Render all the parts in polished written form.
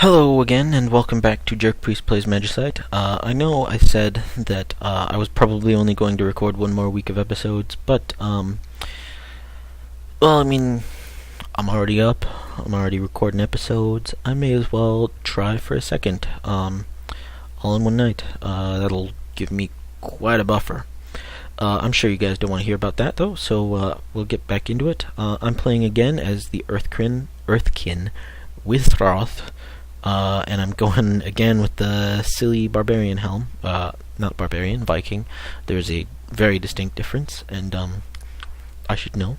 Hello again, and welcome back to Jerkpriest Plays Magicite. I know I said that I was probably only going to record one more week of episodes, but, well, I mean, I'm already up. I'm already recording episodes. I may as well try for a second, all in one night. That'll give me quite a buffer. I'm sure you guys don't want to hear about that, though, so we'll get back into it. I'm playing again as the Earthkin Withroth. And I'm going again with the silly barbarian helm. Not barbarian, Viking. There's a very distinct difference, and I should know.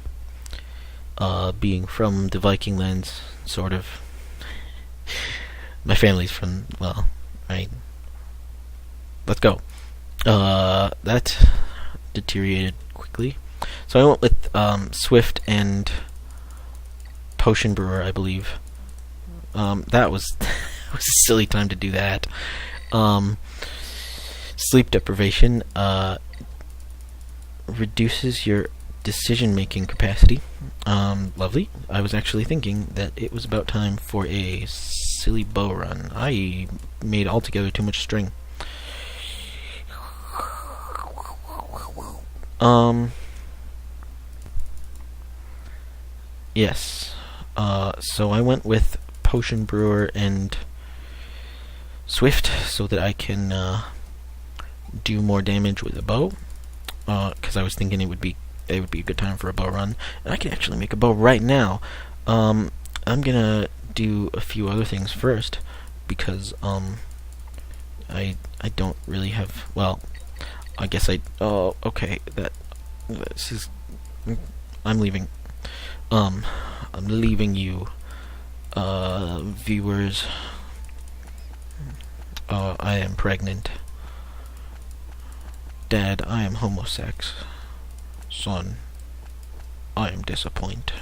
Being from the Viking lands, sort of. My family's from, well, right. Let's go. That deteriorated quickly. So I went with Swift and Potion Brewer, I believe. That was a silly time to do that. Sleep deprivation reduces your decision-making capacity. Lovely. I was actually thinking that it was about time for a silly bow run. I made altogether too much string. Yes. So I went with Potion Brewer and Swift so that I can do more damage with a bow. Because I was thinking it would be a good time for a bow run, and I can actually make a bow right now. I'm gonna do a few other things first because I don't really have. Well, I guess I. Oh, okay. This is. I'm leaving. I'm leaving you. Viewers, I am pregnant. Dad, I am homosex. Son, I am disappointed.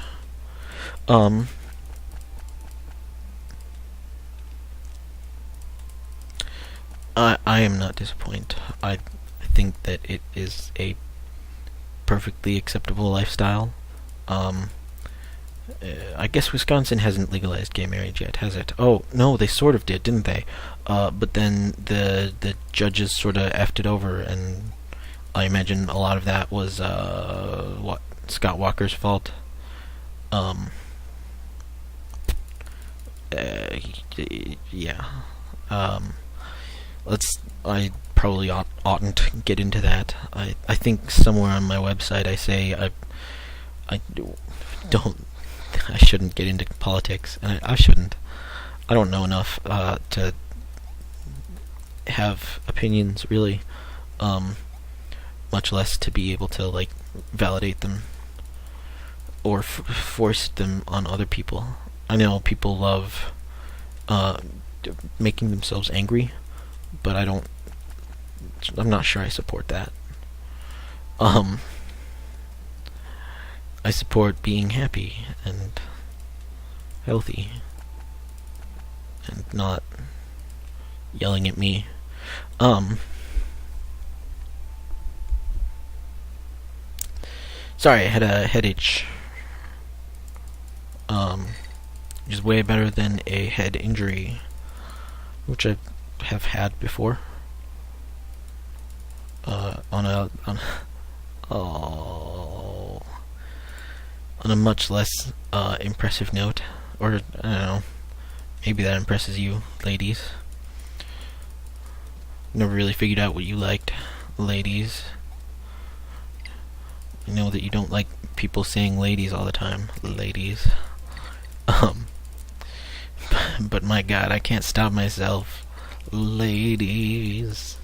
I am not disappointed. I think that it is a perfectly acceptable lifestyle. I guess Wisconsin hasn't legalized gay marriage yet, has it? Oh, no, they sort of did, didn't they? But then the judges sort of effed it over, and I imagine a lot of that was, Scott Walker's fault. Yeah. I probably oughtn't get into that. I think somewhere on my website I say I shouldn't get into politics, and I shouldn't. I don't know enough to have opinions, really, much less to be able to, like, validate them or force them on other people. I know people love making themselves angry, but I'm not sure I support that. I support being happy and healthy and not yelling at me. Sorry, I had a head itch. Which is way better than a head injury, which I have had before. On a much less impressive note, or I don't know, maybe that impresses you, ladies. Never really figured out what you liked, ladies. I know that you don't like people saying ladies all the time, ladies. But my God, I can't stop myself, ladies.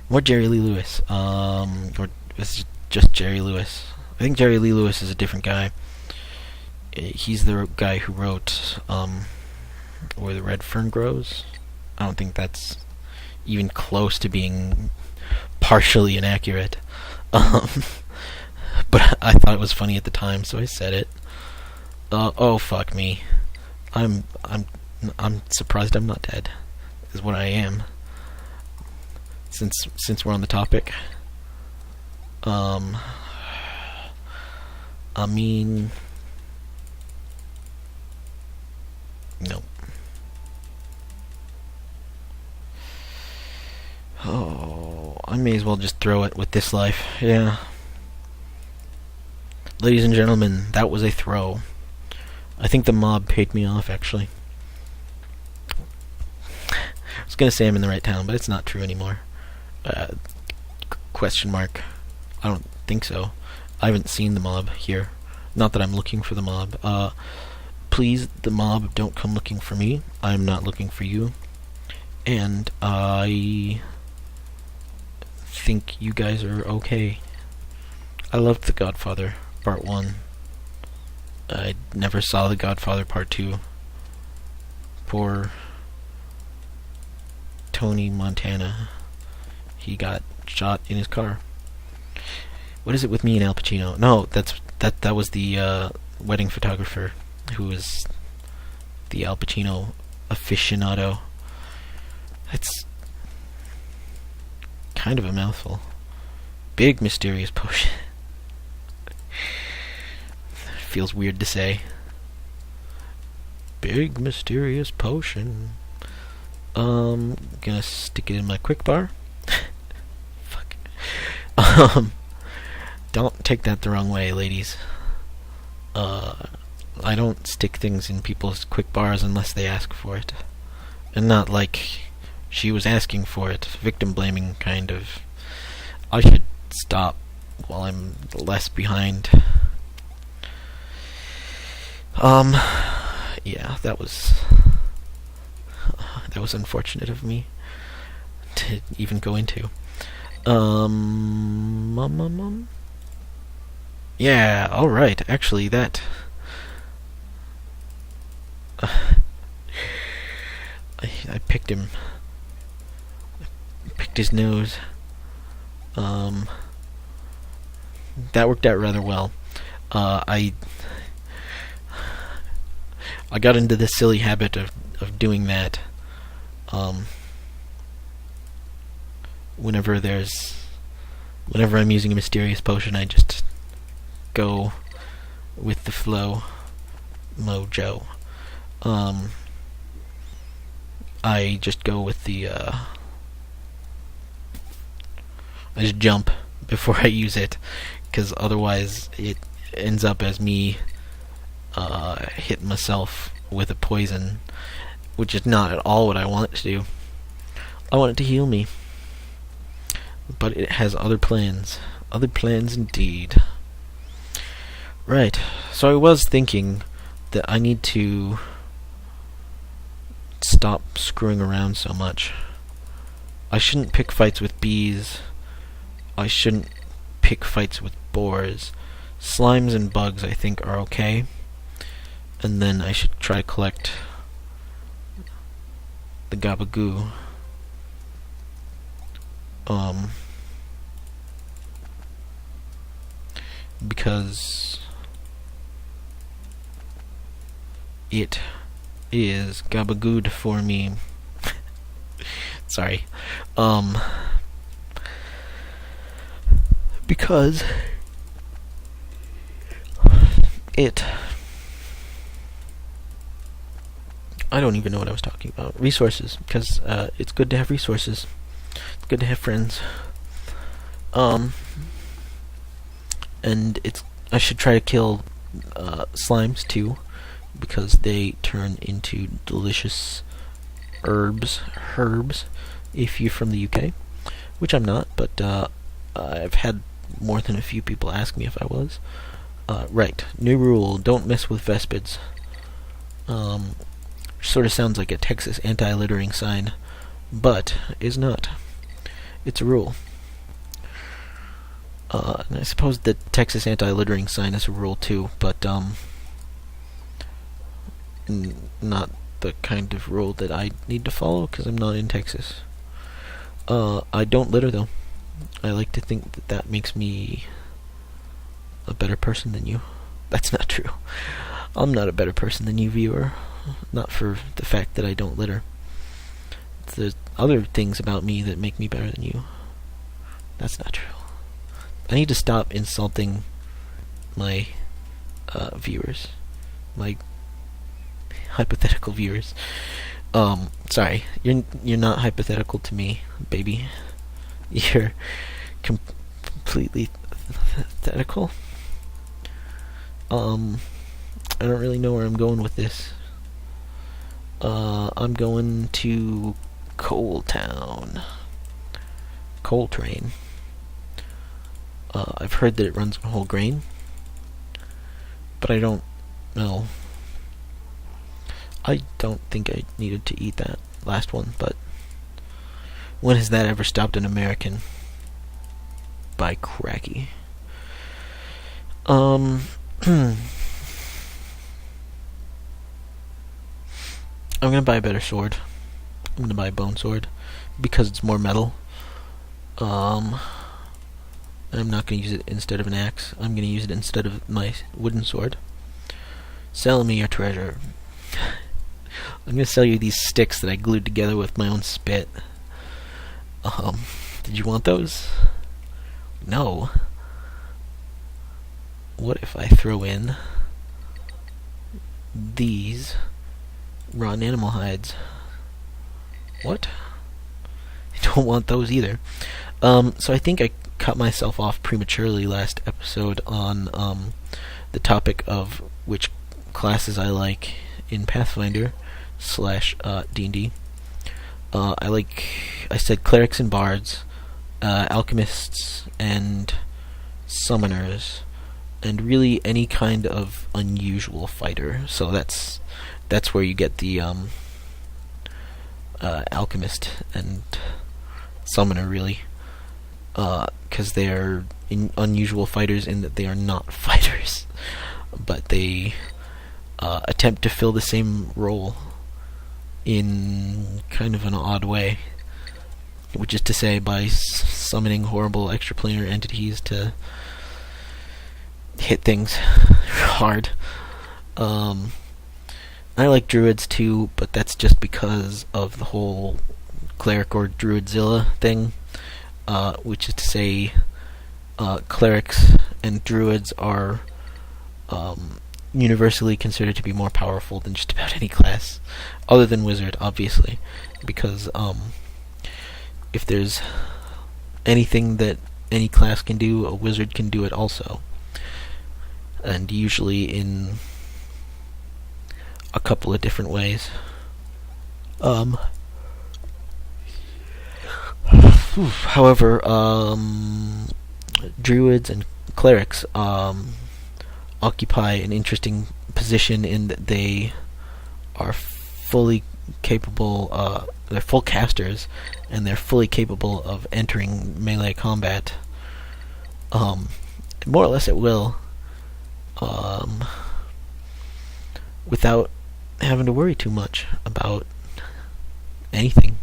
More Jerry Lee Lewis, or it's just Jerry Lewis. I think Jerry Lee Lewis is a different guy. He's the guy who wrote Where the Red Fern Grows. I don't think that's even close to being partially inaccurate. But I thought it was funny at the time, so I said it. Oh fuck me. I'm surprised I'm not dead, is what I am. Since we're on the topic. I mean, no. I may as well just throw it with this life. Yeah. Ladies and gentlemen, that was a throw. I think the mob paid me off, actually. I was gonna say I'm in the right town, but it's not true anymore. Question mark. I don't think so. I haven't seen the mob here. Not that I'm looking for the mob. Please, the mob, don't come looking for me. I'm not looking for you. And I think you guys are okay. I loved The Godfather Part 1. I never saw The Godfather Part 2. Poor Tony Montana. He got shot in his car. What is it with me and Al Pacino? No, that was the wedding photographer who was the Al Pacino aficionado. It's kind of a mouthful. Big mysterious potion. Feels weird to say. Big mysterious potion. Gonna stick it in my quick bar. Fuck. Don't take that the wrong way, ladies. I don't stick things in people's quick bars unless they ask for it. And not like she was asking for it. Victim blaming, kind of. I should stop while I'm less behind. Yeah, that was unfortunate of me to even go into. Yeah, alright, actually, that... I picked him. I picked his nose. That worked out rather well. I got into this silly habit of doing that. Whenever I'm using a mysterious potion, I just go with the flow mojo. I just go with the I just jump before I use it, because otherwise it ends up as me hitting myself with a poison, which is not at all what I want it to do. I want it to heal me, but it has other plans. Other plans indeed. Right, so I was thinking that I need to stop screwing around so much. I shouldn't pick fights with bees. I shouldn't pick fights with boars. Slimes and bugs I think are okay. And then I should try to collect the gabagoo. Because it is gabagood for me. Sorry. Because it... I don't even know what I was talking about. Resources. Because it's good to have resources. It's good to have friends. And I should try to kill slimes too, because they turn into delicious herbs, if you're from the UK, which I'm not, but I've had more than a few people ask me if I was. Right, new rule, don't mess with vespids. Sort of sounds like a Texas anti-littering sign, but is not. It's a rule. And I suppose the Texas anti-littering sign is a rule too, but not the kind of rule that I need to follow because I'm not in Texas. I don't litter though. I like to think that that makes me a better person than you. That's not true. I'm not a better person than you, viewer. Not for the fact that I don't litter. There's other things about me that make me better than you. That's not true. I need to stop insulting my viewers. My hypothetical viewers. Sorry. You're not hypothetical to me, baby. You're completely theoretical. I don't really know where I'm going with this. I'm going to Coal Town. Coal Train. I've heard that it runs on whole grain, but I don't know. I don't think I needed to eat that last one, but when has that ever stopped an American? By cracky. I'm gonna buy a better sword. I'm gonna buy a bone sword because it's more metal. I'm not gonna use it instead of an axe. I'm gonna use it instead of my wooden sword. Sell me your treasure. I'm gonna sell you these sticks that I glued together with my own spit. Did you want those? No. What if I throw in these rotten animal hides? What? I don't want those either. So I think I cut myself off prematurely last episode on the topic of which classes I like in Pathfinder / D&D. I said clerics and bards, alchemists and summoners, and really any kind of unusual fighter. So that's where you get the alchemist and summoner, really, because they are unusual fighters in that they are not fighters, but they attempt to fill the same role in kind of an odd way, which is to say by summoning horrible extraplanar entities to hit things hard. I like druids too, but that's just because of the whole cleric or druidzilla thing, which is to say clerics and druids are universally considered to be more powerful than just about any class, other than wizard, obviously, because if there's anything that any class can do, a wizard can do it also, and usually in a couple of different ways. However, druids and clerics occupy an interesting position in that they are fully capable, they're full casters, and they're fully capable of entering melee combat, more or less at will, without having to worry too much about anything.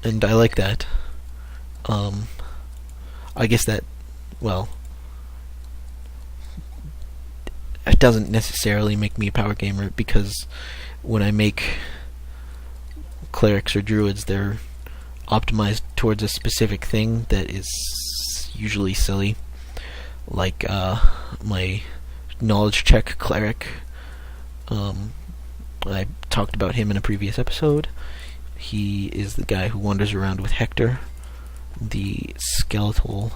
And I like that. I guess that, well, it doesn't necessarily make me a power gamer, because when I make clerics or druids, they're optimized towards a specific thing that is usually silly, like my knowledge check cleric. I talked about him in a previous episode. He is the guy who wanders around with Hector, the skeletal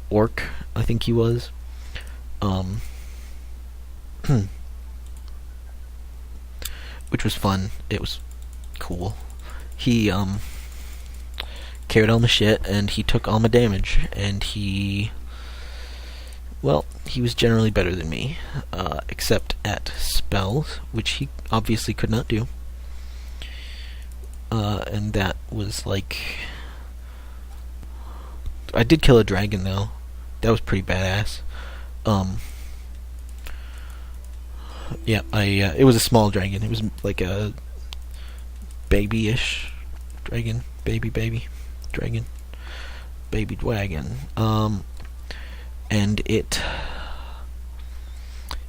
orc, I think he was. Which was fun. It was cool. He carried all my shit, and he took all my damage, and he was generally better than me, except at spells, which he obviously could not do. And that was like... I did kill a dragon, though. That was pretty badass. Yeah, it was a small dragon. It was like a babyish dragon. Baby dragon. Baby dragon. And it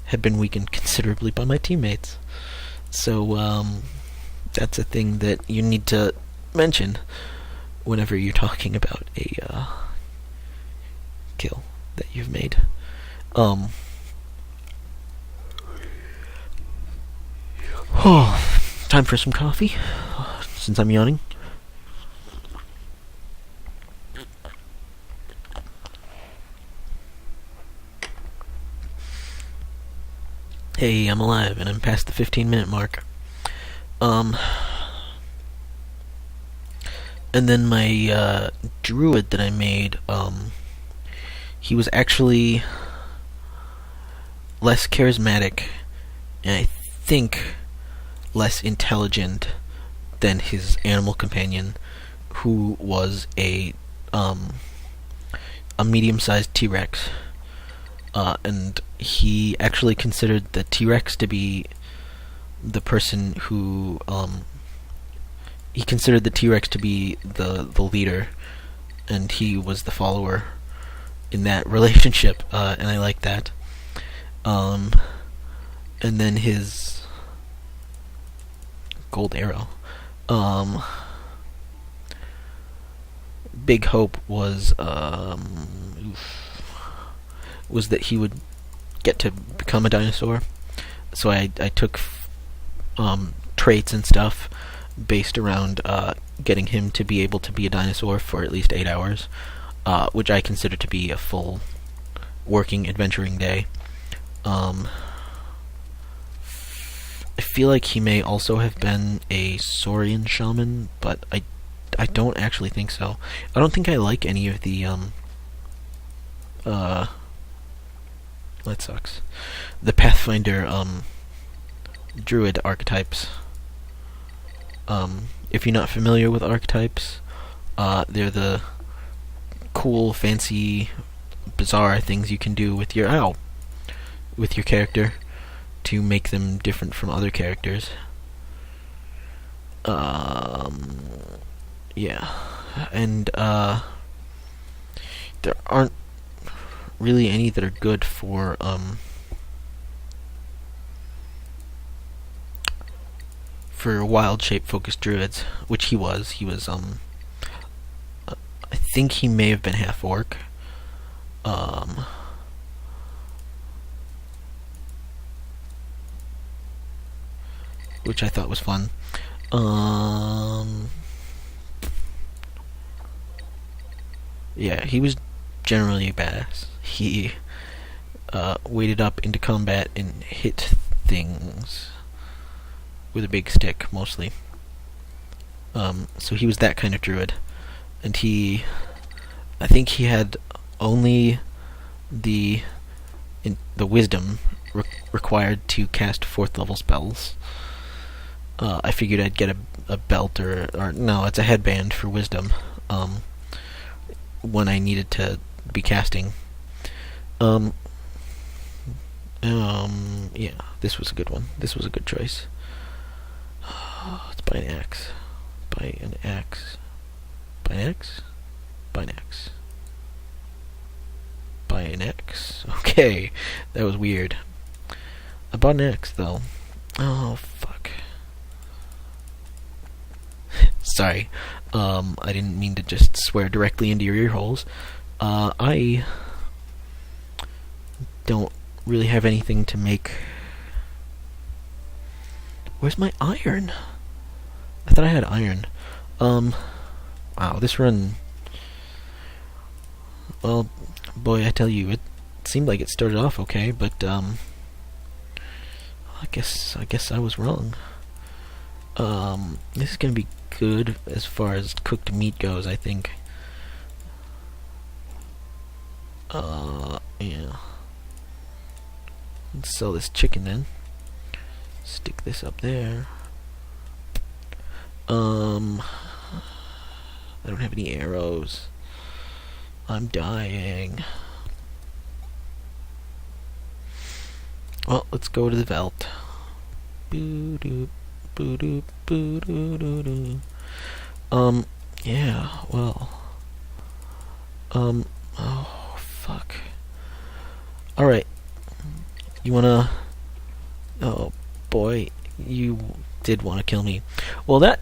had been weakened considerably by my teammates. So, that's a thing that you need to mention whenever you're talking about a kill that you've made. Time for some coffee, since I'm yawning. Hey, I'm alive, and I'm past the 15-minute mark. And then my druid that I made, he was actually less charismatic, and I think less intelligent than his animal companion, who was a medium-sized T-Rex. And he actually considered the T-Rex to be the person who, he considered the T-Rex to be the leader, and he was the follower in that relationship, and I like that. And then his gold arrow. Big hope was that he would get to become a dinosaur. So I took traits and stuff based around getting him to be able to be a dinosaur for at least 8 hours, which I consider to be a full working, adventuring day. I feel like he may also have been a Saurian shaman, but I don't actually think so. I don't think I like any of the that sucks. The Pathfinder druid archetypes. If you're not familiar with archetypes, they're the cool, fancy, bizarre things you can do with your character to make them different from other characters. Yeah. And there aren't really any that are good for wild shape focused druids, which he was. I think he may have been half orc. Which I thought was fun. Yeah, he was generally a badass. He waded up into combat and hit things with a big stick, mostly. So he was that kind of druid. And I think he had only the wisdom required to cast 4th level spells. I figured I'd get a belt or no, it's a headband for wisdom, when I needed to be casting. Yeah, this was a good one. This was a good choice. Let's buy an axe. Buy an axe. Buy an axe? Buy an axe. Buy an axe. Okay, that was weird. I bought an axe, though. Oh, fuck. Sorry. I didn't mean to just swear directly into your ear holes. I don't really have anything to make. Where's my iron? I thought I had iron. Wow, this run. Well, boy, I tell you, it seemed like it started off okay, but I guess I was wrong. This is gonna be good as far as cooked meat goes, I think. Yeah. Let's sell this chicken then. Stick this up there. I don't have any arrows. I'm dying. Well, let's go to the veldt. Boo-doop, boo-doop, boo-doo-doo-doo. Yeah, well. Oh, fuck. Alright. You wanna... Oh, boy. You did want to kill me. Well, that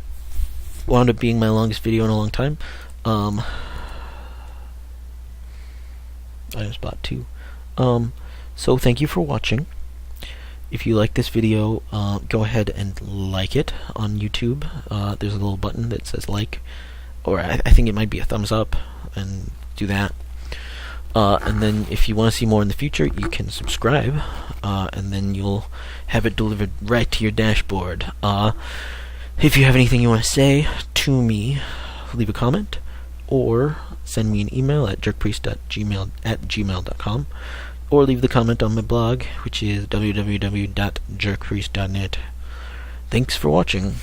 wound up being my longest video in a long time. Item spot 2. So thank you for watching. If you like this video, go ahead and like it on YouTube. There's a little button that says like, or I think it might be a thumbs up, and do that. And then if you want to see more in the future, you can subscribe, and then you'll have it delivered right to your dashboard. If you have anything you want to say to me, leave a comment, or send me an email at jerkpriest@gmail.com, or leave the comment on my blog, which is www.jerkpriest.net. Thanks for watching.